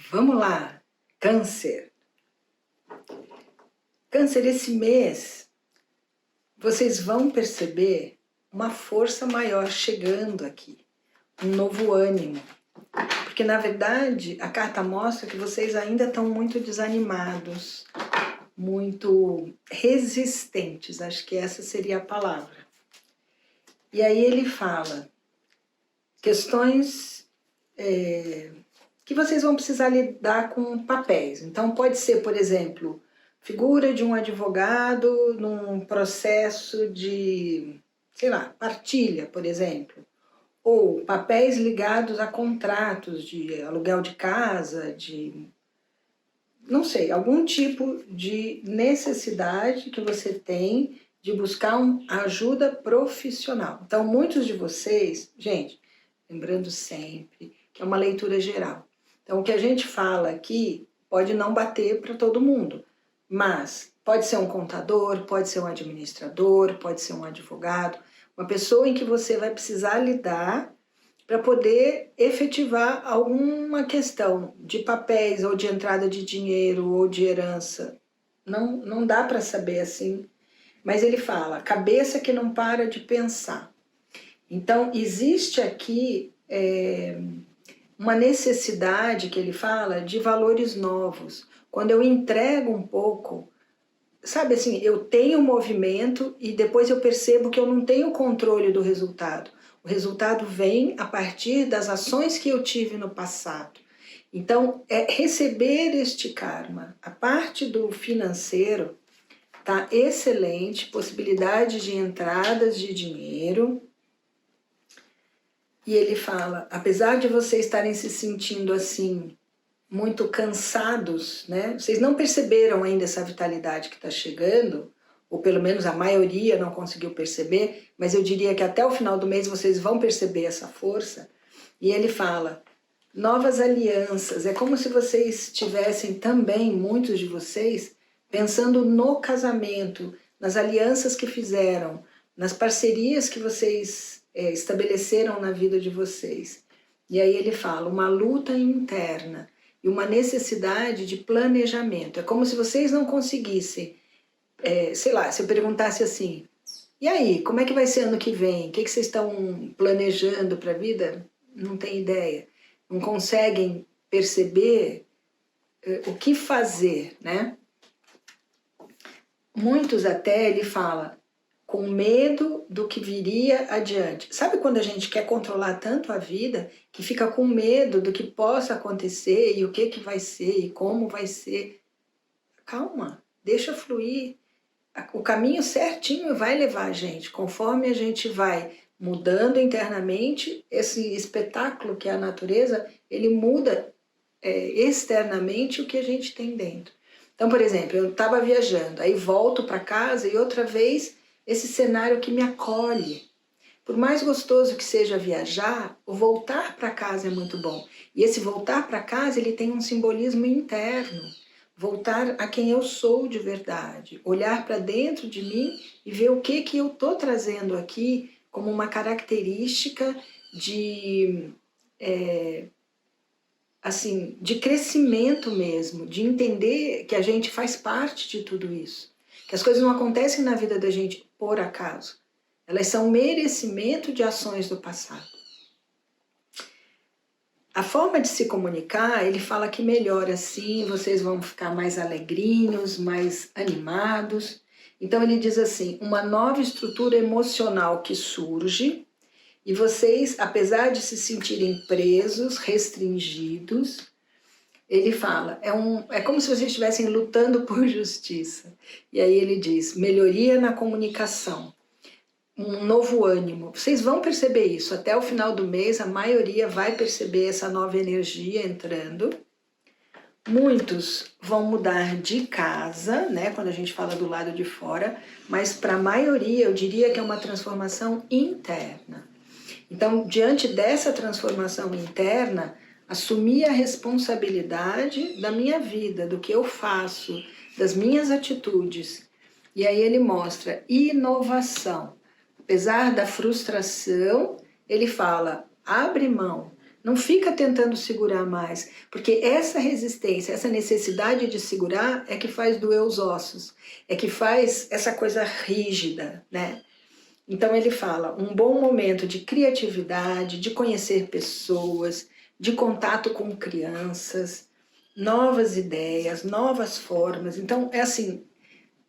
Vamos lá, Câncer. Câncer, esse mês, vocês vão perceber uma força maior chegando aqui, um novo ânimo. Porque, na verdade, a carta mostra que vocês ainda estão muito desanimados, muito resistentes, acho que essa seria a palavra. E aí ele fala questões que vocês vão precisar lidar com papéis. Então pode ser, por exemplo, figura de um advogado num processo de, sei lá, partilha, por exemplo. Ou papéis ligados a contratos de aluguel de casa, de, não sei, algum tipo de necessidade que você tem de buscar ajuda profissional. Então, muitos de vocês, gente, lembrando sempre que é uma leitura geral. Então, o que a gente fala aqui pode não bater para todo mundo, mas pode ser um contador, pode ser um administrador, pode ser um advogado, uma pessoa em que você vai precisar lidar para poder efetivar alguma questão de papéis ou de entrada de dinheiro ou de herança. Não dá para saber assim, mas ele fala, cabeça que não para de pensar. Então, existe aqui uma necessidade que ele fala de valores novos. Quando eu entrego um pouco, sabe assim, eu tenho movimento e depois eu percebo que eu não tenho controle do resultado. O resultado vem a partir das ações que eu tive no passado. Então, receber este karma. A parte do financeiro tá excelente, possibilidade de entradas de dinheiro. E ele fala, apesar de vocês estarem se sentindo assim, muito cansados, né? Vocês não perceberam ainda essa vitalidade que está chegando, ou pelo menos a maioria não conseguiu perceber, mas eu diria que até o final do mês vocês vão perceber essa força. E ele fala, novas alianças, é como se vocês tivessem também, muitos de vocês, pensando no casamento, nas alianças que fizeram, nas parcerias que vocês estabeleceram na vida de vocês. E aí ele fala, uma luta interna e uma necessidade de planejamento. É como se vocês não conseguissem, sei lá, se eu perguntasse assim, e aí, como é que vai ser ano que vem? O que vocês estão planejando para a vida? Não tem ideia. Não conseguem perceber o que fazer, né? Muitos até, ele fala, com medo do que viria adiante. Sabe quando a gente quer controlar tanto a vida que fica com medo do que possa acontecer e o que vai ser e como vai ser? Calma, deixa fluir. O caminho certinho vai levar a gente, conforme a gente vai mudando internamente, esse espetáculo que é a natureza, ele muda externamente o que a gente tem dentro. Então, por exemplo, eu estava viajando, aí volto para casa e outra vez esse cenário que me acolhe. Por mais gostoso que seja viajar, o voltar para casa é muito bom. E esse voltar para casa, ele tem um simbolismo interno. Voltar a quem eu sou de verdade. Olhar para dentro de mim e ver o que eu estou trazendo aqui como uma característica de, assim, de crescimento mesmo, de entender que a gente faz parte de tudo isso. Que as coisas não acontecem na vida da gente por acaso. Elas são merecimento de ações do passado. A forma de se comunicar, ele fala que melhora assim, vocês vão ficar mais alegrinhos, mais animados. Então ele diz assim, uma nova estrutura emocional que surge e vocês, apesar de se sentirem presos, restringidos, ele fala, é como se vocês estivessem lutando por justiça. E aí ele diz, melhoria na comunicação, um novo ânimo. Vocês vão perceber isso, até o final do mês a maioria vai perceber essa nova energia entrando. Muitos vão mudar de casa, né, quando a gente fala do lado de fora, mas para a maioria eu diria que é uma transformação interna. Então, diante dessa transformação interna, assumir a responsabilidade da minha vida, do que eu faço, das minhas atitudes. E aí ele mostra inovação. Apesar da frustração, ele fala, abre mão. Não fica tentando segurar mais, porque essa resistência, essa necessidade de segurar é que faz doer os ossos, é que faz essa coisa rígida, né? Então ele fala, um bom momento de criatividade, de conhecer pessoas, de contato com crianças, novas ideias, novas formas. Então é assim,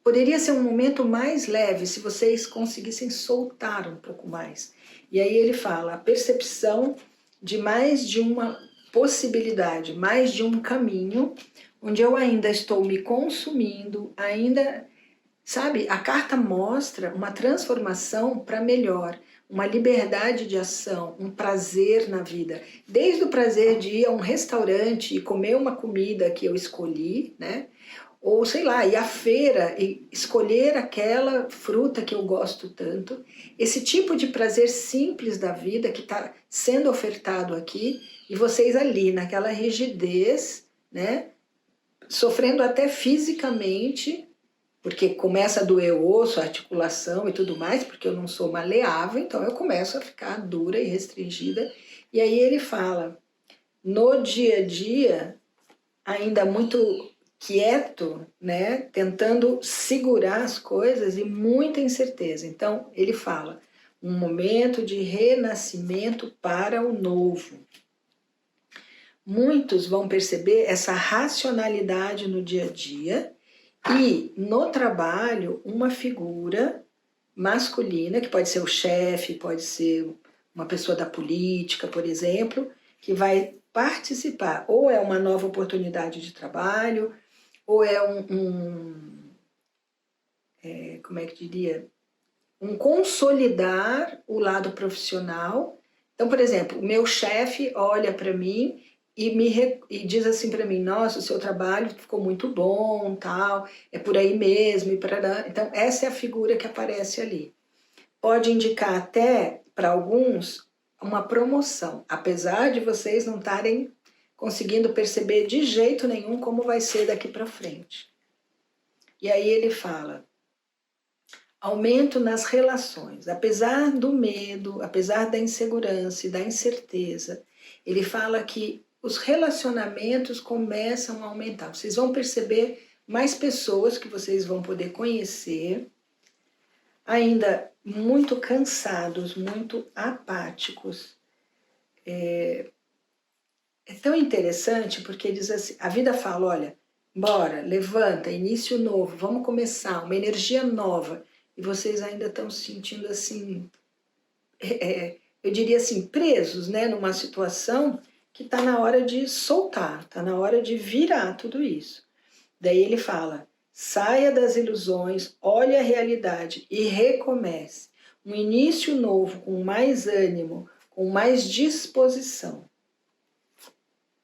poderia ser um momento mais leve se vocês conseguissem soltar um pouco mais. E aí ele fala, a percepção de mais de uma possibilidade, mais de um caminho, onde eu ainda estou me consumindo, ainda, sabe, a carta mostra uma transformação para melhor, uma liberdade de ação, um prazer na vida. Desde o prazer de ir a um restaurante e comer uma comida que eu escolhi, né? Ou sei lá, ir à feira e escolher aquela fruta que eu gosto tanto. Esse tipo de prazer simples da vida que está sendo ofertado aqui e vocês ali, naquela rigidez, né? Sofrendo até fisicamente, porque começa a doer o osso, a articulação e tudo mais, porque eu não sou maleável, então eu começo a ficar dura e restringida. E aí ele fala, no dia a dia, ainda muito quieto, né, tentando segurar as coisas e muita incerteza. Então ele fala, um momento de renascimento para o novo. Muitos vão perceber essa racionalidade no dia a dia e no trabalho uma figura masculina, que pode ser o chefe, pode ser uma pessoa da política, por exemplo, que vai participar, ou é uma nova oportunidade de trabalho, ou é como é que diria, um consolidar o lado profissional. Então, por exemplo, o meu chefe olha para mim e diz assim para mim, nossa, o seu trabalho ficou muito bom, tal, é por aí mesmo, e para então essa é a figura que aparece ali. Pode indicar até, para alguns, uma promoção, apesar de vocês não estarem conseguindo perceber de jeito nenhum como vai ser daqui para frente. E aí ele fala, aumento nas relações, apesar do medo, apesar da insegurança e da incerteza, ele fala que os relacionamentos começam a aumentar. Vocês vão perceber mais pessoas que vocês vão poder conhecer, ainda muito cansados, muito apáticos. É tão interessante porque diz assim, a vida fala, olha, bora, levanta, início novo, vamos começar, uma energia nova. E vocês ainda estão se sentindo assim, eu diria assim, presos, né, numa situação que está na hora de soltar, está na hora de virar tudo isso. Daí ele fala, saia das ilusões, olhe a realidade e recomece. Um início novo, com mais ânimo, com mais disposição.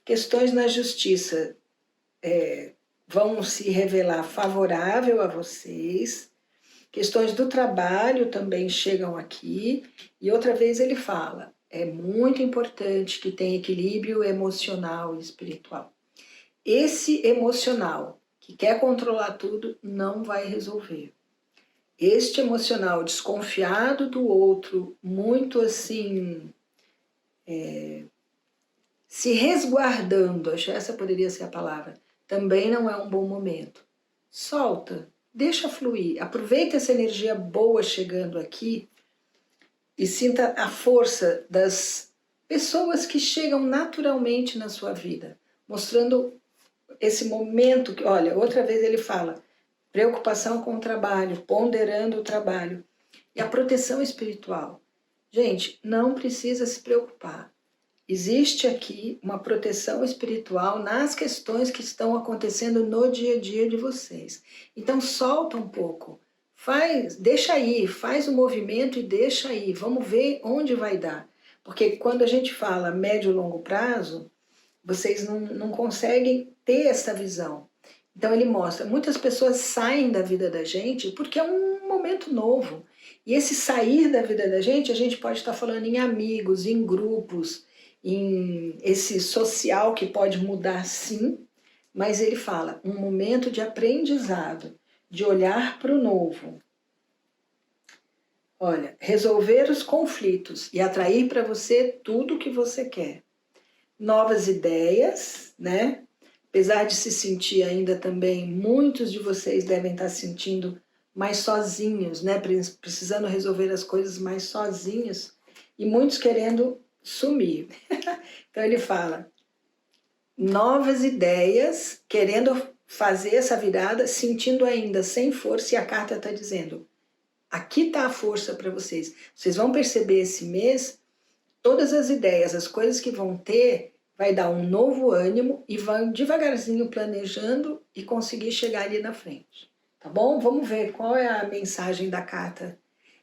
Questões na justiça vão se revelar favorável a vocês. Questões do trabalho também chegam aqui. E outra vez ele fala, é muito importante que tenha equilíbrio emocional e espiritual. Esse emocional que quer controlar tudo não vai resolver. Este emocional desconfiado do outro, muito assim, se resguardando, acho que essa poderia ser a palavra, também não é um bom momento. Solta, deixa fluir, aproveita essa energia boa chegando aqui e sinta a força das pessoas que chegam naturalmente na sua vida, mostrando esse momento que, olha, outra vez ele fala, preocupação com o trabalho, ponderando o trabalho e a proteção espiritual. Gente, não precisa se preocupar. Existe aqui uma proteção espiritual nas questões que estão acontecendo no dia a dia de vocês. Então solta um pouco, deixa aí, faz o movimento e deixa aí, vamos ver onde vai dar. Porque quando a gente fala médio e longo prazo, vocês não conseguem ter essa visão. Então ele mostra, muitas pessoas saem da vida da gente porque é um momento novo. E esse sair da vida da gente, a gente pode estar falando em amigos, em grupos, em esse social que pode mudar sim, mas ele fala, um momento de aprendizado, de olhar para o novo. Olha, resolver os conflitos e atrair para você tudo o que você quer. novas ideias, né? Apesar de se sentir ainda também, muitos de vocês devem estar se sentindo mais sozinhos, né? Precisando resolver as coisas mais sozinhos e muitos querendo sumir. Então ele fala, novas ideias, querendo fazer essa virada, sentindo ainda sem força, e a carta está dizendo, aqui está a força para vocês. Vocês vão perceber esse mês, todas as ideias, as coisas que vão ter, vai dar um novo ânimo e vão devagarzinho planejando e conseguir chegar ali na frente. Tá bom? Vamos ver qual é a mensagem da carta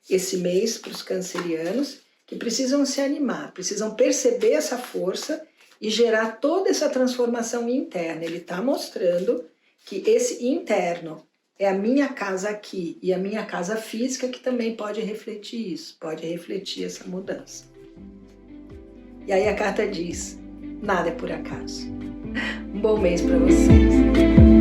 esse mês para os cancerianos, que precisam se animar, precisam perceber essa força e gerar toda essa transformação interna. Ele está mostrando que esse interno é a minha casa aqui e a minha casa física que também pode refletir isso, pode refletir essa mudança. E aí a carta diz, nada é por acaso. Um bom mês para vocês.